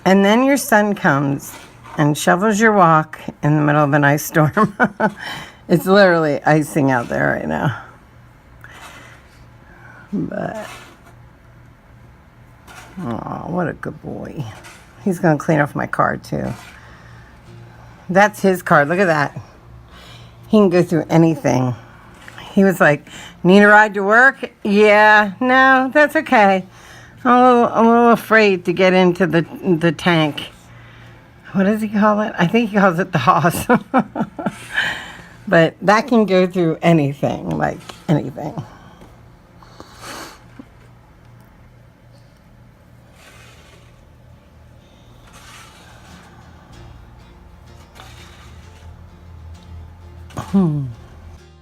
And then your son comes and shovels your walk in the middle of an ice storm. It's literally icing out there right now. But, oh, what a good boy. He's going to clean off my car, too. That's his car. Look at that. He can go through anything. He was like, need a ride to work? Yeah, no, that's okay. I'm a little afraid to get into the tank. What does he call it? I think he calls it the hoss. But that can go through anything, like anything.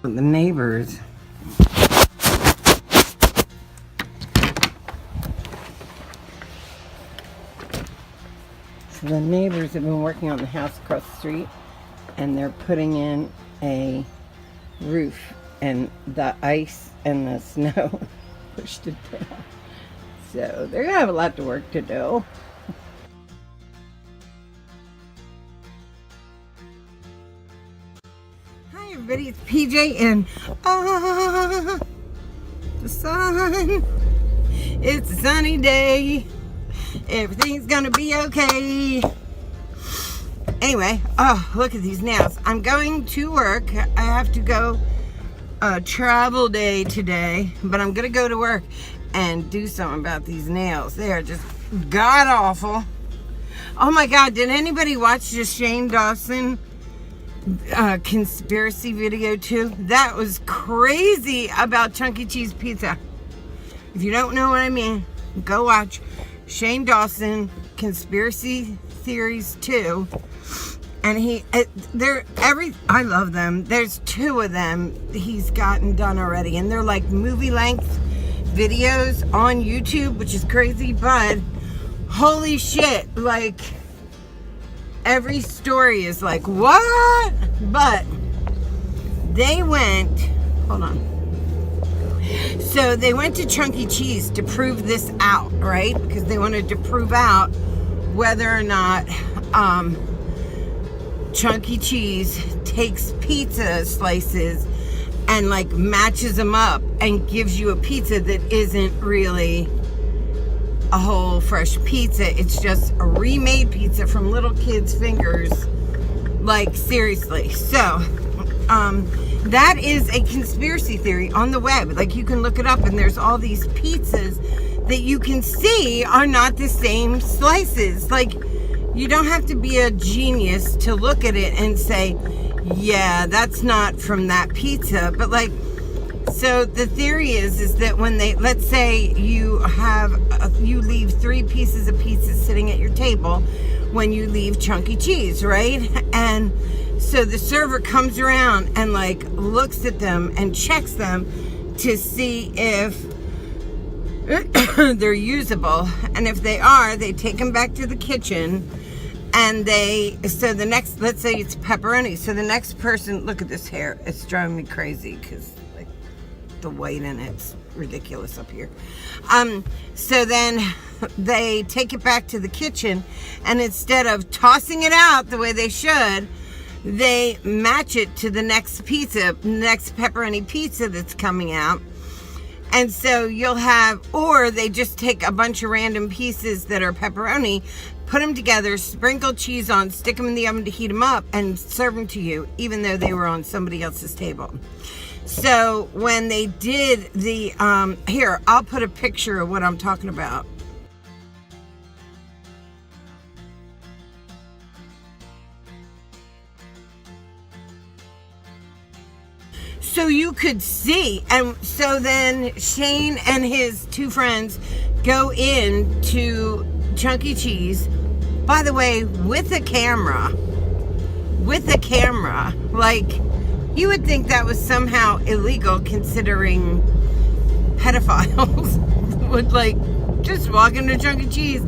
The neighbors. So the neighbors have been working on the house across the street, and they're putting in a roof, and the ice and the snow pushed it down. So they're gonna have a lot of work to do. Hi everybody, it's PJ and the sun. It's a sunny day. Everything's gonna be okay. Anyway, oh, look at these nails. I'm going to work. I have to go travel day today, but I'm gonna go to work and do something about these nails. They are just god awful. Oh my god, did anybody watch the Shane Dawson conspiracy video too? That was crazy about Chunky Cheese Pizza. If you don't know what I mean, go watch Shane Dawson Conspiracy Theories 2. And I love them. There's 2 of them he's gotten done already, and they're like movie length videos on YouTube, which is crazy, but holy shit, like every story is like, what? But they went, hold on. So they went to Chunky Cheese to prove this out, right? Because they wanted to prove out whether or not Chunky Cheese takes pizza slices and like matches them up and gives you a pizza that isn't really a whole fresh pizza. It's just a remade pizza from little kids' fingers. Like, seriously. So, that is a conspiracy theory on the web. Like, you can look it up, and there's all these pizzas that you can see are not the same slices. Like, you don't have to be a genius to look at it and say, yeah, that's not from that pizza. But like, so the theory is that when they, let's say you leave 3 pieces of pizza sitting at your table when you leave Chunky Cheese, right? And so the server comes around and like looks at them and checks them to see if they're usable. And if they are, they take them back to the kitchen. And so the next, let's say it's pepperoni. So the next person, look at this hair. It's driving me crazy because like the white in it's ridiculous up here. So then they take it back to the kitchen, and instead of tossing it out the way they should, they match it to the next pepperoni pizza that's coming out. And so you'll have, or they just take a bunch of random pieces that are pepperoni, put them together, sprinkle cheese on, stick them in the oven to heat them up, and serve them to you, even though they were on somebody else's table. So when they did the, here, I'll put a picture of what I'm talking about. So you could see, and so then Shane and his 2 friends go in to Chunky Cheese, by the way, with a camera, like, you would think that was somehow illegal considering pedophiles would like just walk into Chunky Cheese,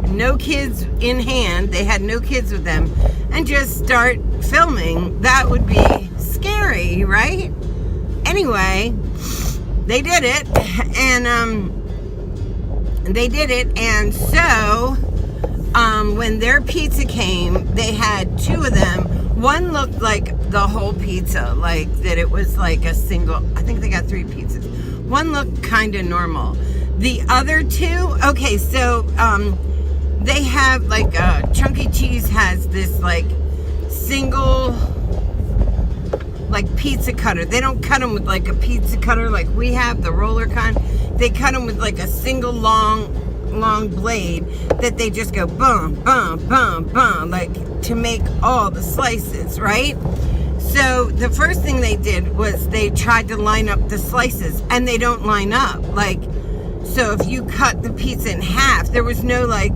no kids in hand, they had no kids with them, and just start filming. That would be scary, right? Anyway, they did it, and so when their pizza came, they had two of them. One looked like the whole pizza, like that it was like a single. I think they got 3 pizzas. One looked kind of normal. The other two, okay, so they have like Chuck E. Cheese has this like single like pizza cutter. They don't cut them with like a pizza cutter like we have, the roller kind. They cut them with like a single long blade that they just go boom, boom, boom, boom, like to make all the slices, right? So the first thing they did was they tried to line up the slices, and they don't line up. Like, so if you cut the pizza in half, there was no like,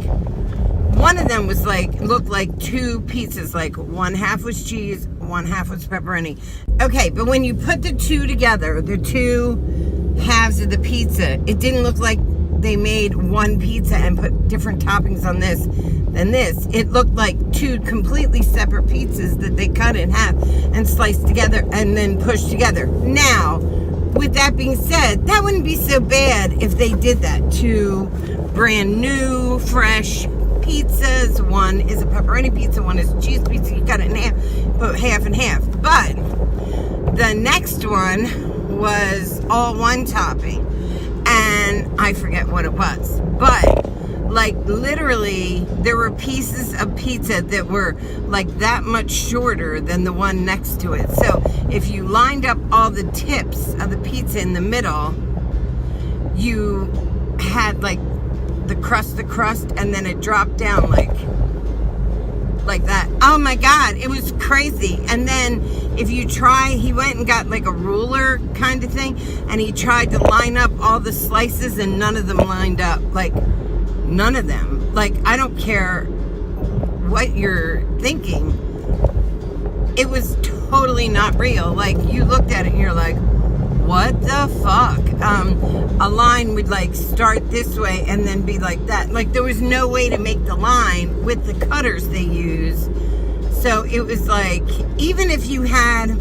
one of them was like, looked like 2 pizzas, like one half was cheese, one half was pepperoni. Okay, but when you put the 2 together, the 2 halves of the pizza, it didn't look like they made one pizza and put different toppings on this than this. It looked like 2 completely separate pizzas that they cut in half and sliced together and then pushed together. Now, with that being said, that wouldn't be so bad if they did that. 2 brand new, fresh pizzas. One is a pepperoni pizza, one is a cheese pizza. You cut it in half, put half and half. But the next one was all one topping. And I forget what it was, but like literally there were pieces of pizza that were like that much shorter than the one next to it. So if you lined up all the tips of the pizza in the middle, you had like the crust, and then it dropped down like that. Oh my God, it was crazy. And then if you try, he went and got like a ruler kind of thing, and he tried to line up all the slices, and none of them lined up. Like, none of them. Like, I don't care what you're thinking. It was totally not real. Like, you looked at it and you're like, what the fuck? A line would like start this way and then be like that. Like, there was no way to make the line with the cutters they use. So it was like, even if you had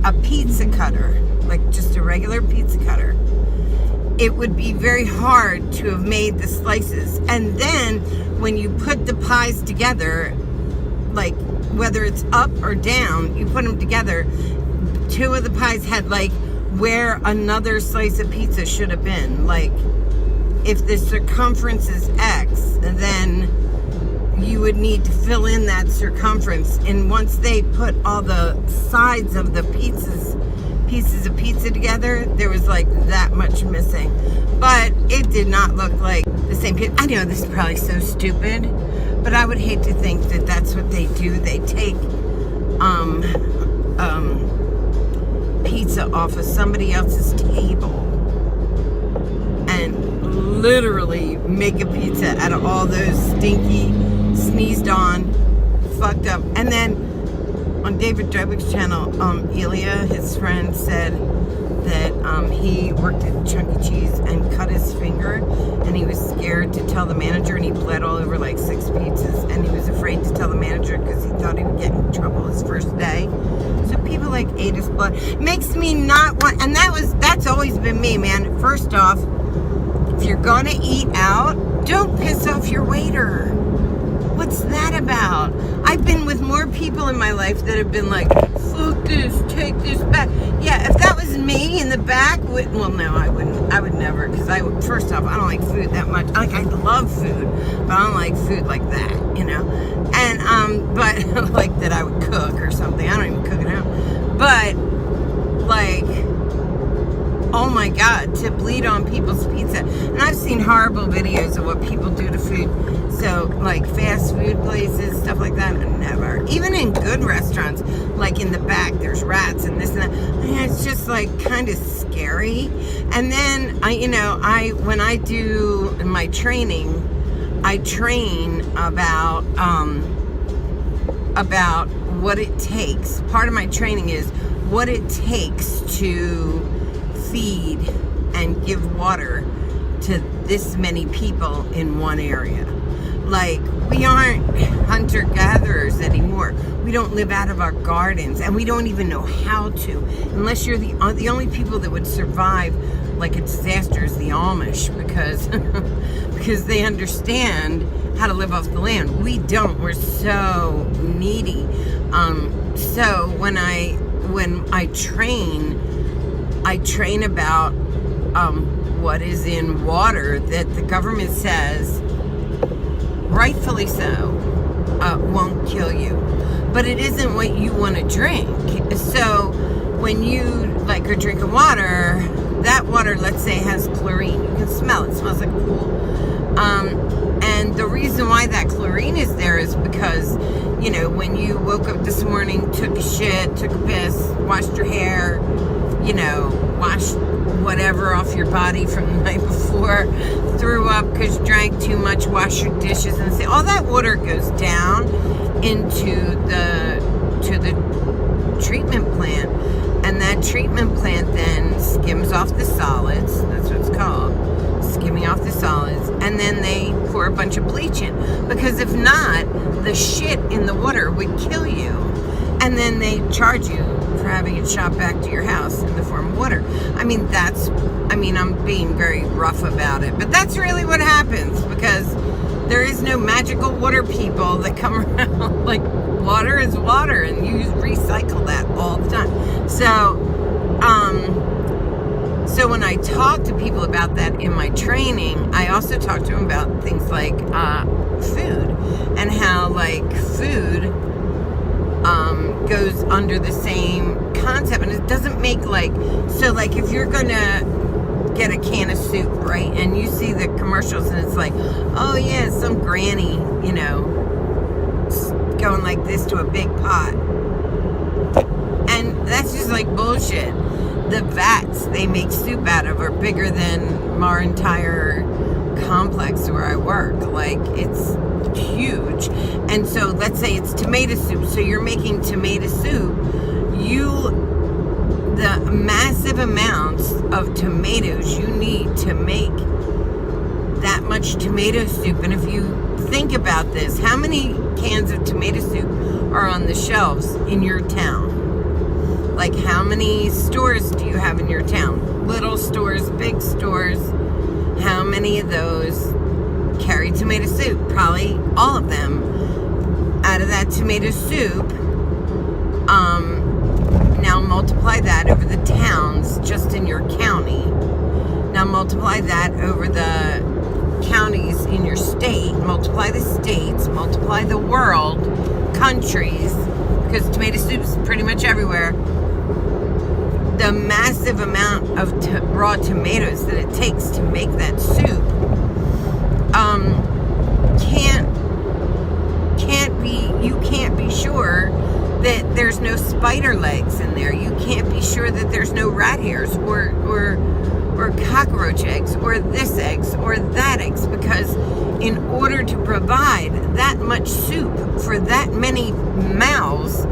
a pizza cutter, like just a regular pizza cutter, it would be very hard to have made the slices. And then when you put the pies together, like whether it's up or down, you put them together, 2 of the pies had like where another slice of pizza should have been. Like, if the circumference is X, then you would need to fill in that circumference. And once they put all the sides of the pieces of pizza together, there was like that much missing. But it did not look like the same pizza. I know this is probably so stupid, but I would hate to think that that's what they do. They take pizza off of somebody else's table and literally make a pizza out of all those stinky, sneezed on, fucked up. And then on David Dobrik's channel, Ilya, his friend, said that he worked at Chuck E. Cheese and cut his finger, and he was scared to tell the manager, and he bled all over like 6 pizzas, and he was afraid to tell the manager because he thought he would get in trouble his first day. So people like ate his blood. Makes me not want, and that's always been me, man. First off, if you're gonna eat out, don't piss off your waiter. What's that about? I've been with more people in my life that have been like, fuck this, take this back. Yeah, if that was me in the back, well, no, I wouldn't. I would never, because first off, I don't like food that much. Like, I love food, but I don't like food like that, you know? And, but, like, that I would cook or something. I don't even cook it out. But, like, oh my God, to bleed on people's pizza. And I've seen horrible videos of what people do to food. So, like, fast food places, stuff like that, never. Even in good restaurants, like in the back, there's rats and this and that. I mean, it's just, like, kind of scary. And then, when I do my training, I train about what it takes. Part of my training is what it takes to feed and give water to this many people in one area. Like, we aren't hunter-gatherers anymore. We don't live out of our gardens, and we don't even know how to, unless you're the only people that would survive like a disaster is the Amish, because because they understand how to live off the land. We don't. We're so needy. So when I train about what is in water that the government says, rightfully so, won't kill you, but it isn't what you want to drink. So when you like are drinking water, that water, let's say, has chlorine. You can smell it. It smells like a pool. And the reason why that chlorine is there is because, you know, when you woke up this morning, took a shit, took a piss, washed your hair, you know, washed whatever off your body from the night before, threw up because you drank too much, washed your dishes, and say all that water goes down into the treatment plant, and that treatment plant then skims off the solids. That's what it's called, skimming off the solids, and then they pour a bunch of bleach in, because if not, the shit in the water would kill you, and then they charge you for having it shot back to your house in the form of water. I mean, I'm being very rough about it, but that's really what happens, because there is no magical water people that come around. Like, water is water, and you recycle that all the time. So when I talk to people about that in my training, I also talk to them about things like food, and how like food goes under the same concept, and it doesn't make like, so like if you're gonna get a can of soup, right, and you see the commercials and it's like, oh yeah, some granny, you know, going like this to a big pot, and that's just like bullshit. The vats they make soup out of are bigger than our entire complex where I work. Like, it's huge. And so let's say it's tomato soup, so you're making tomato soup, the massive amounts of tomatoes you need to make that much tomato soup. And if you think about this, how many cans of tomato soup are on the shelves in your town? Like, how many stores do you have in your town? Little stores, big stores. How many of those carry tomato soup? Probably all of them. Out of that tomato soup, now multiply that over the towns just in your county. Now multiply that over the counties in your state. Multiply the states. Multiply the world, countries, because tomato soup is pretty much everywhere. The massive amount of raw tomatoes that it takes to make that soup you can't be sure that there's no spider legs in there. You can't be sure that there's no rat hairs or cockroach eggs or this eggs or that eggs, because in order to provide that much soup for that many mouths,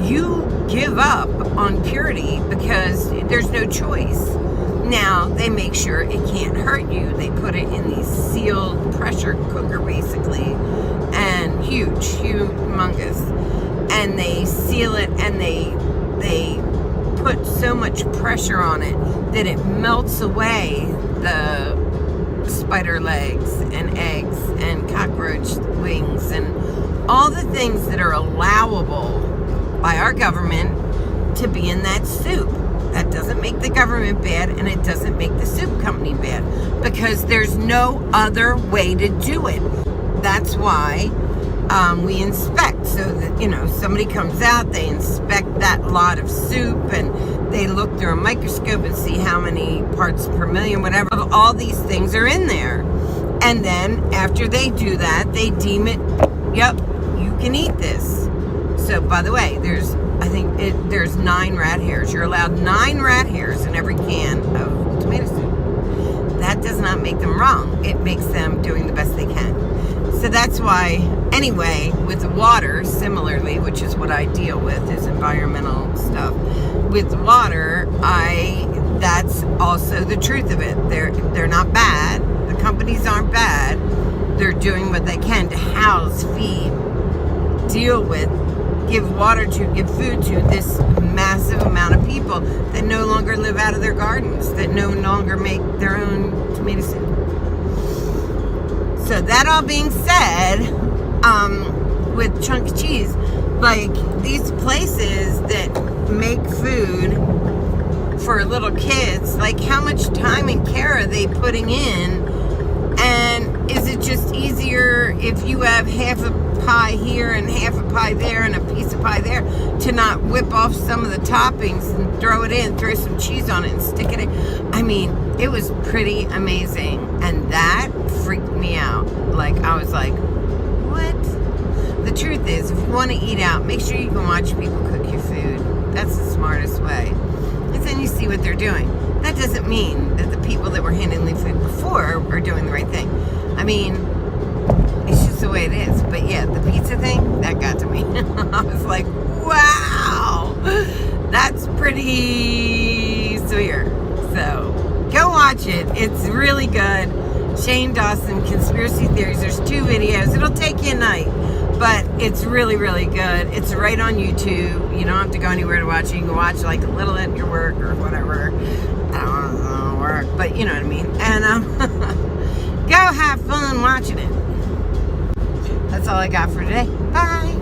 you give up on purity because there's no choice. Now, they make sure it can't hurt you. They put it in these sealed pressure cooker, basically, and humongous. And they seal it, and they put so much pressure on it that it melts away the spider legs and eggs and cockroach wings and all the things that are allowable by our government to be in that soup. That doesn't make the government bad, and it doesn't make the soup company bad, because there's no other way to do it. That's why we inspect, so that, you know, somebody comes out, they inspect that lot of soup, and they look through a microscope and see how many parts per million, whatever, of all these things are in there. And then after they do that, they deem it, yep, you can eat this. So, by the way, there's 9 rat hairs. You're allowed 9 rat hairs in every can of tomato soup. That does not make them wrong. It makes them doing the best they can. So that's why, anyway, with water, similarly, which is what I deal with, is environmental stuff. With water, that's also the truth of it. They're not bad. The companies aren't bad. They're doing what they can to house, feed, deal with, give water to, give food to this massive amount of people that no longer live out of their gardens, that no longer make their own tomato soup. So that all being said, with Chunk E. Cheese, like these places that make food for little kids, like how much time and care are they putting in? And is it just easier if you have half a pie here and half a pie there and a piece of pie there to not whip off some of the toppings and throw it in, throw some cheese on it and stick it in? I mean, it was pretty amazing, and that freaked me out. Like, I was like, what? The truth is, if you want to eat out, make sure you can watch people cook your food. That's the smartest way. And then you see what they're doing. That doesn't mean that the people that were handling food before are doing the right thing. I mean, it's just the way it is. But yeah, the pizza thing, that got to me. I was like, wow, that's pretty severe. So go watch it. It's really good. Shane Dawson, Conspiracy Theories. There's 2 videos. It'll take you a night, but it's really, really good. It's right on YouTube. You don't have to go anywhere to watch it. You can watch like a little at your work or whatever. I don't know, work, but you know what I mean. And go have fun watching it. That's all I got for today. Bye.